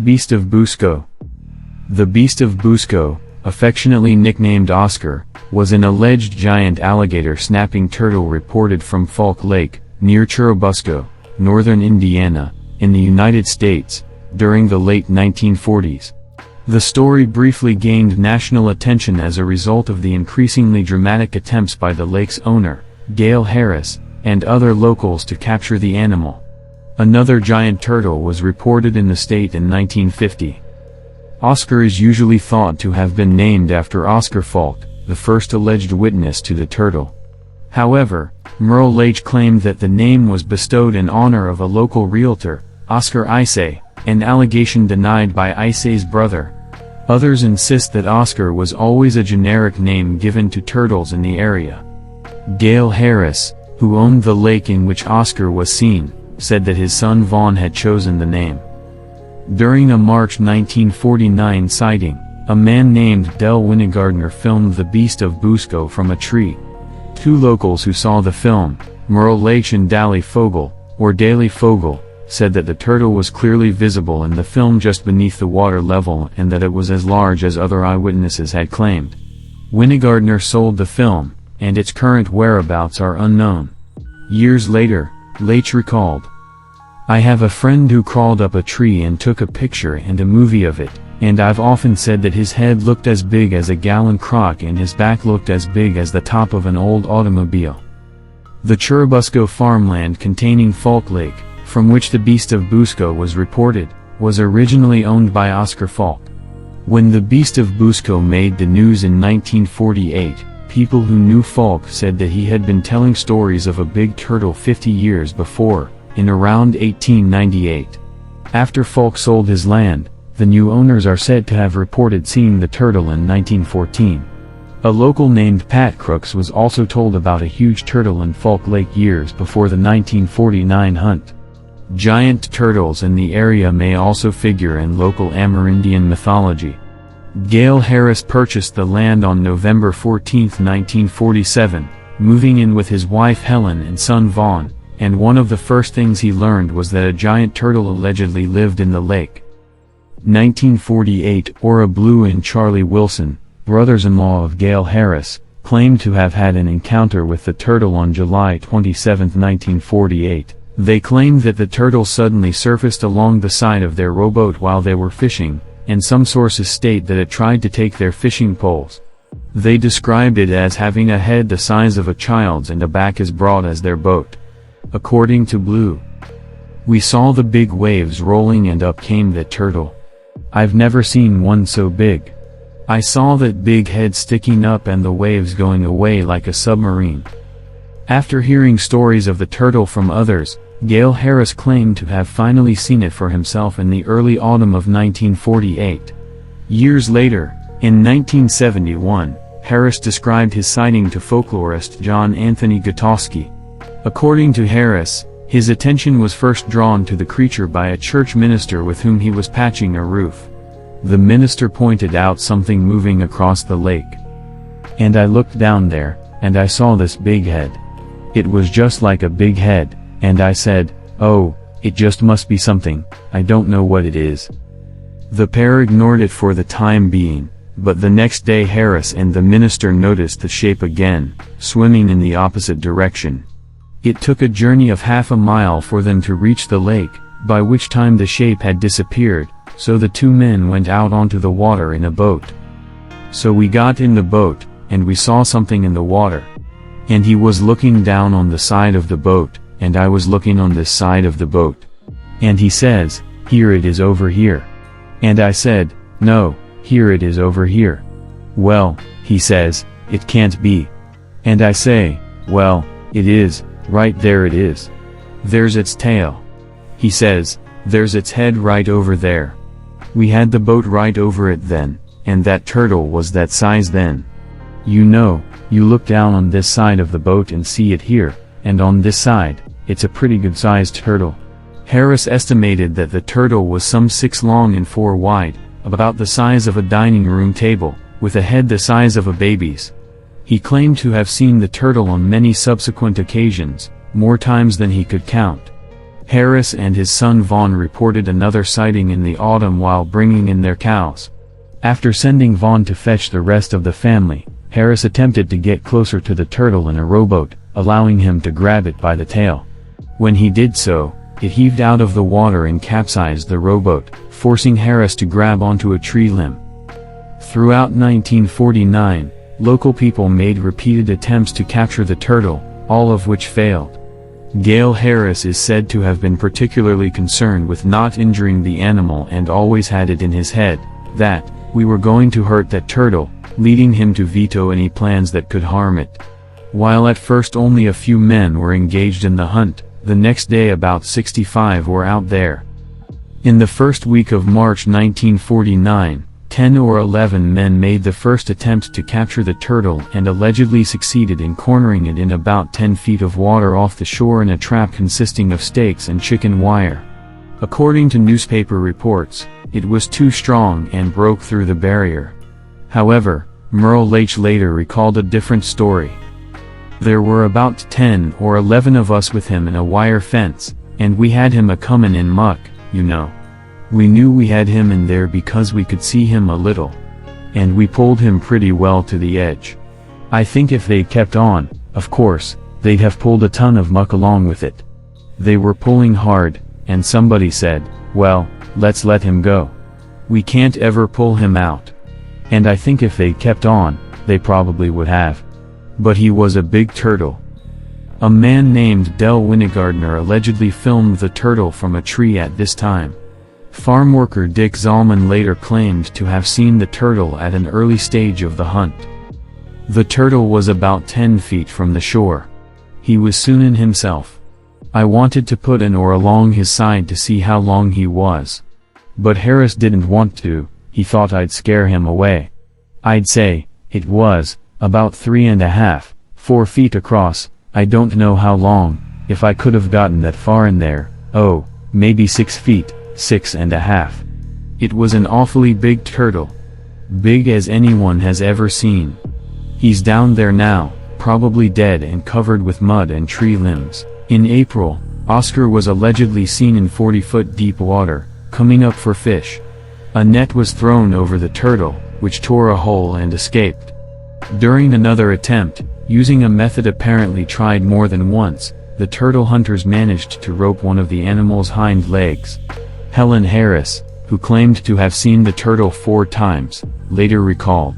Beast of Busco. The Beast of Busco, affectionately nicknamed Oscar, was an alleged giant alligator snapping turtle reported from Fulk Lake, near Churubusco, northern Indiana, in the United States, during the late 1940s. The story briefly gained national attention as a result of the increasingly dramatic attempts by the lake's owner, Gail Harris, and other locals to capture the animal. Another giant turtle was reported in the state in 1950. Oscar is usually thought to have been named after Oscar Fulk, the first alleged witness to the turtle. However, Merle Lake claimed that the name was bestowed in honor of a local realtor, Oscar Isay, an allegation denied by Isay's brother. Others insist that Oscar was always a generic name given to turtles in the area. Gail Harris, who owned the lake in which Oscar was seen, said that his son Vaughn had chosen the name. During a March 1949 sighting, a man named Del Winegardner filmed the Beast of Busco from a tree. Two locals who saw the film, Merle Lake and Daly Fogel, or Daly Fogel, said that the turtle was clearly visible in the film just beneath the water level and that it was as large as other eyewitnesses had claimed. Winegardner sold the film, and its current whereabouts are unknown. Years later, Lake recalled, "I have a friend who crawled up a tree and took a picture and a movie of it, and I've often said that his head looked as big as a gallon crock and his back looked as big as the top of an old automobile." The Churubusco farmland containing Fulk Lake, from which the Beast of Busco was reported, was originally owned by Oscar Fulk. When the Beast of Busco made the news in 1948, people who knew Fulk said that he had been telling stories of a big turtle 50 years before, in around 1898. After Fulk sold his land, the new owners are said to have reported seeing the turtle in 1914. A local named Pat Crooks was also told about a huge turtle in Fulk Lake years before the 1949 hunt. Giant turtles in the area may also figure in local Amerindian mythology. Gail Harris purchased the land on November 14, 1947, moving in with his wife Helen and son Vaughn, and one of the first things he learned was that a giant turtle allegedly lived in the lake. 1948, Ora Blue and Charlie Wilson, brothers-in-law of Gail Harris, claimed to have had an encounter with the turtle on July 27, 1948. They claimed that the turtle suddenly surfaced along the side of their rowboat while they were fishing, and some sources state that it tried to take their fishing poles. They described it as having a head the size of a child's and a back as broad as their boat. According to Blue, "We saw the big waves rolling and up came that turtle. I've never seen one so big. I saw that big head sticking up and the waves going away like a submarine." After hearing stories of the turtle from others, Gail Harris claimed to have finally seen it for himself in the early autumn of 1948. Years later, in 1971, Harris described his sighting to folklorist John Anthony Gutowski. According to Harris, his attention was first drawn to the creature by a church minister with whom he was patching a roof. The minister pointed out something moving across the lake. "And I looked down there, and I saw this big head. It was just like a big head, and I said, 'Oh, it just must be something, I don't know what it is.'" The pair ignored it for the time being, but the next day Harris and the minister noticed the shape again, swimming in the opposite direction. It took a journey of half a mile for them to reach the lake, by which time the shape had disappeared, so the two men went out onto the water in a boat. "So we got in the boat, and we saw something in the water. And he was looking down on the side of the boat, and I was looking on this side of the boat. And he says, 'Here it is over here.' And I said, 'No, here it is over here.' 'Well,' he says, 'it can't be.' And I say, 'Well, it is, right there it is. There's its tail.' He says, 'There's its head right over there.' We had the boat right over it then, and that turtle was that size then. You know, you look down on this side of the boat and see it here, and on this side, it's a pretty good-sized turtle." Harris estimated that the turtle was some 6 long and 4 wide, about the size of a dining room table, with a head the size of a baby's. He claimed to have seen the turtle on many subsequent occasions, more times than he could count. Harris and his son Vaughn reported another sighting in the autumn while bringing in their cows. After sending Vaughn to fetch the rest of the family, Harris attempted to get closer to the turtle in a rowboat, allowing him to grab it by the tail. When he did so, it heaved out of the water and capsized the rowboat, forcing Harris to grab onto a tree limb. Throughout 1949, local people made repeated attempts to capture the turtle, all of which failed. Gail Harris is said to have been particularly concerned with not injuring the animal and always had it in his head that we were going to hurt that turtle, leading him to veto any plans that could harm it. While at first only a few men were engaged in the hunt, the next day about 65 were out there. In the first week of March 1949, 10 or 11 men made the first attempt to capture the turtle and allegedly succeeded in cornering it in about 10 feet of water off the shore in a trap consisting of stakes and chicken wire. According to newspaper reports, it was too strong and broke through the barrier. However, Merle Leach later recalled a different story. There were about 10 or 11 of us with him in a wire fence, and we had him a-comin' in muck, you know. We knew we had him in there because we could see him a little. And we pulled him pretty well to the edge. I think if they'd kept on, of course, they'd have pulled a ton of muck along with it. They were pulling hard, and somebody said, well, let's let him go. We can't ever pull him out. And I think if they'd kept on, they probably would have. But he was a big turtle. A man named Del Winegardner allegedly filmed the turtle from a tree at this time. Farm worker Dick Zalman later claimed to have seen the turtle at an early stage of the hunt. The turtle was about 10 feet from the shore. He was soon in himself. I wanted to put an oar along his side to see how long he was. But Harris didn't want to, he thought I'd scare him away. I'd say, it was, about 3.5, 4 feet across, I don't know how long, if I could have gotten that far in there, oh, maybe 6 feet. 6.5. It was an awfully big turtle. Big as anyone has ever seen. He's down there now, probably dead and covered with mud and tree limbs. In April, Oscar was allegedly seen in 40-foot deep water, coming up for fish. A net was thrown over the turtle, which tore a hole and escaped. During another attempt, using a method apparently tried more than once, the turtle hunters managed to rope one of the animal's hind legs. Helen Harris, who claimed to have seen the turtle 4 times, later recalled.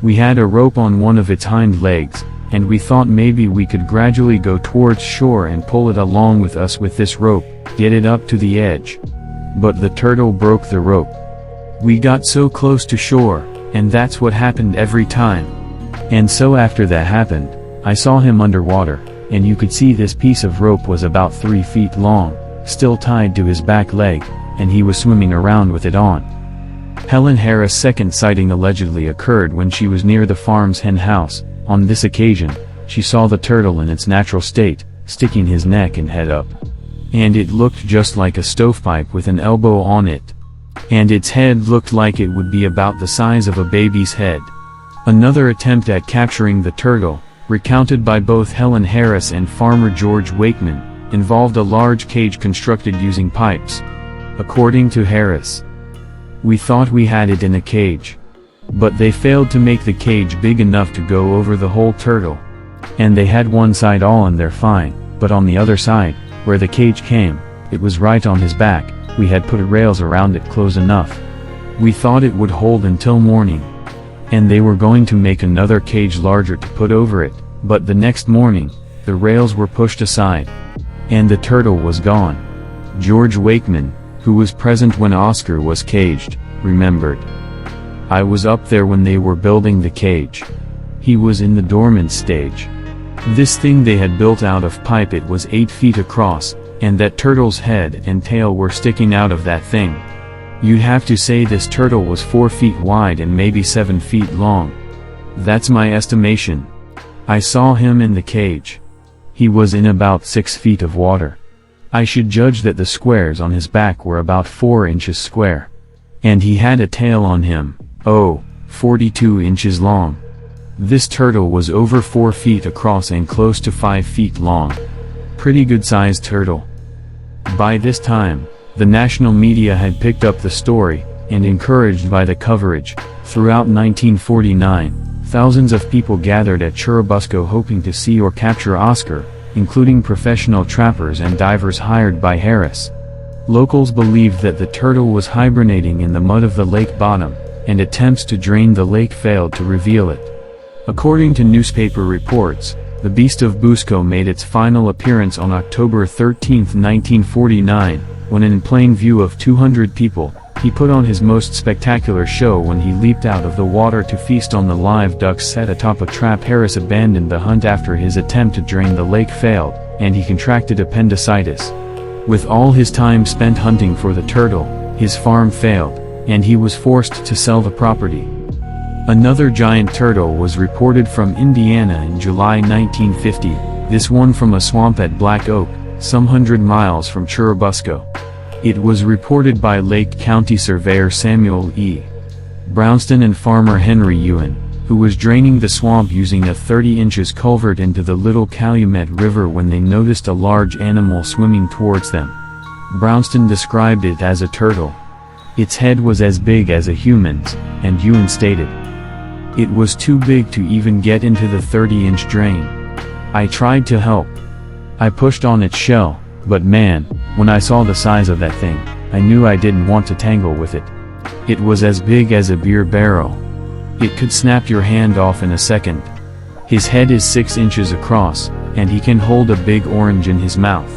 We had a rope on one of its hind legs, and we thought maybe we could gradually go towards shore and pull it along with us with this rope, get it up to the edge. But the turtle broke the rope. We got so close to shore, and that's what happened every time. And so after that happened, I saw him underwater, and you could see this piece of rope was about 3 feet long, still tied to his back leg, and he was swimming around with it on. Helen Harris' second sighting allegedly occurred when she was near the farm's hen house. On this occasion, she saw the turtle in its natural state, sticking his neck and head up. And it looked just like a stovepipe with an elbow on it. And its head looked like it would be about the size of a baby's head. Another attempt at capturing the turtle, recounted by both Helen Harris and farmer George Wakeman, involved a large cage constructed using pipes. According to Harris, we thought we had it in a cage. But they failed to make the cage big enough to go over the whole turtle. And they had one side all in there fine, but on the other side, where the cage came, it was right on his back. We had put rails around it close enough. We thought it would hold until morning. And they were going to make another cage larger to put over it, but the next morning, the rails were pushed aside. And the turtle was gone. George Wakeman, who was present when Oscar was caged, remembered. I was up there when they were building the cage. He was in the dormant stage. This thing they had built out of pipe, it was 8 feet across, and that turtle's head and tail were sticking out of that thing. You'd have to say this turtle was 4 feet wide and maybe 7 feet long. That's my estimation. I saw him in the cage. He was in about 6 feet of water. I should judge that the squares on his back were about 4 inches square. And he had a tail on him, 42 inches long. This turtle was over 4 feet across and close to 5 feet long. Pretty good-sized turtle. By this time, the national media had picked up the story, and encouraged by the coverage, throughout 1949, thousands of people gathered at Churubusco hoping to see or capture Oscar, including professional trappers and divers hired by Harris. Locals believed that the turtle was hibernating in the mud of the lake bottom, and attempts to drain the lake failed to reveal it. According to newspaper reports, the Beast of Busco made its final appearance on October 13, 1949, when in plain view of 200 people, he put on his most spectacular show when he leaped out of the water to feast on the live ducks set atop a trap. Harris abandoned the hunt after his attempt to drain the lake failed, and he contracted appendicitis. With all his time spent hunting for the turtle, his farm failed, and he was forced to sell the property. Another giant turtle was reported from Indiana in July 1950, this one from a swamp at Black Oak, some 100 miles from Churubusco. It was reported by Lake County Surveyor Samuel E. Brownston and farmer Henry Ewan, who was draining the swamp using a 30-inch culvert into the Little Calumet River when they noticed a large animal swimming towards them. Brownston described it as a turtle. Its head was as big as a human's, and Ewan stated, "It was too big to even get into the 30-inch drain. I tried to help. I pushed on its shell, but man, when I saw the size of that thing, I knew I didn't want to tangle with it. It was as big as a beer barrel. It could snap your hand off in a second. His head is 6 inches across, and he can hold a big orange in his mouth.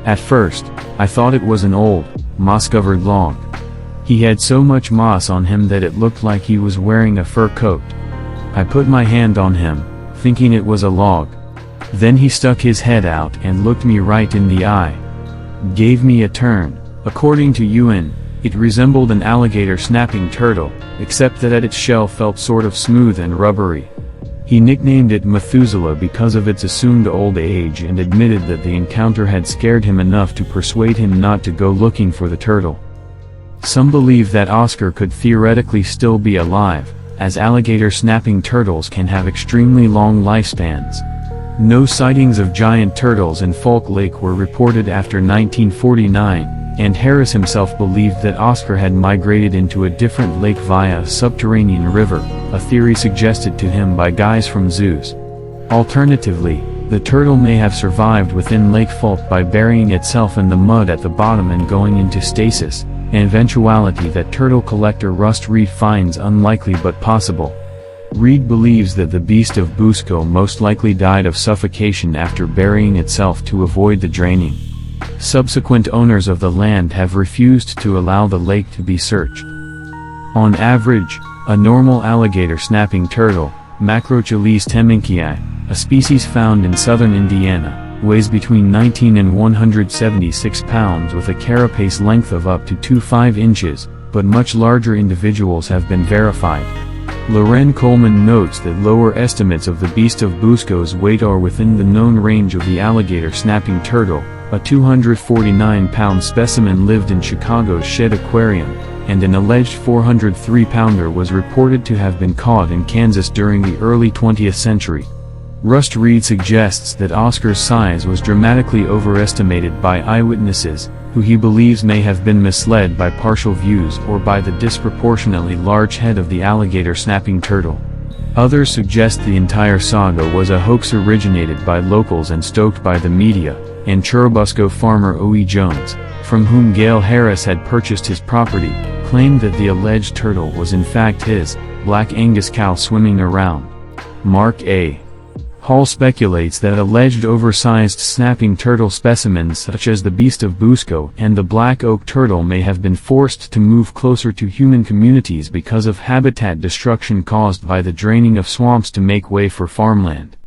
At first, I thought it was an old, moss-covered log. He had so much moss on him that it looked like he was wearing a fur coat. I put my hand on him, thinking it was a log. Then he stuck his head out and looked me right in the eye. Gave me a turn." According to Ewan, it resembled an alligator snapping turtle, except that its shell felt sort of smooth and rubbery. He nicknamed it Methuselah because of its assumed old age and admitted that the encounter had scared him enough to persuade him not to go looking for the turtle. Some believe that Oscar could theoretically still be alive, as alligator snapping turtles can have extremely long lifespans. No sightings of giant turtles in Fulk Lake were reported after 1949, and Harris himself believed that Oscar had migrated into a different lake via a subterranean river, a theory suggested to him by guys from zoos. Alternatively, the turtle may have survived within Lake Fulk by burying itself in the mud at the bottom and going into stasis, an eventuality that turtle collector Rust Reed finds unlikely but possible. Reed believes that the Beast of Busco most likely died of suffocation after burying itself to avoid the draining. Subsequent owners of the land have refused to allow the lake to be searched. On average, a normal alligator snapping turtle, Macrocheles temminckii, a species found in southern Indiana, weighs between 19 and 176 pounds with a carapace length of up to 25 inches, but much larger individuals have been verified. Loren Coleman notes that lower estimates of the Beast of Busco's weight are within the known range of the alligator snapping turtle. A 249-pound specimen lived in Chicago's Shedd Aquarium, and an alleged 403-pounder was reported to have been caught in Kansas during the early 20th century. Rust Reed suggests that Oscar's size was dramatically overestimated by eyewitnesses, who he believes may have been misled by partial views or by the disproportionately large head of the alligator snapping turtle. Others suggest the entire saga was a hoax originated by locals and stoked by the media, and Churubusco farmer O.E. Jones, from whom Gail Harris had purchased his property, claimed that the alleged turtle was in fact his Black Angus cow swimming around. Mark A. Hall speculates that alleged oversized snapping turtle specimens such as the Beast of Busco and the black oak turtle may have been forced to move closer to human communities because of habitat destruction caused by the draining of swamps to make way for farmland.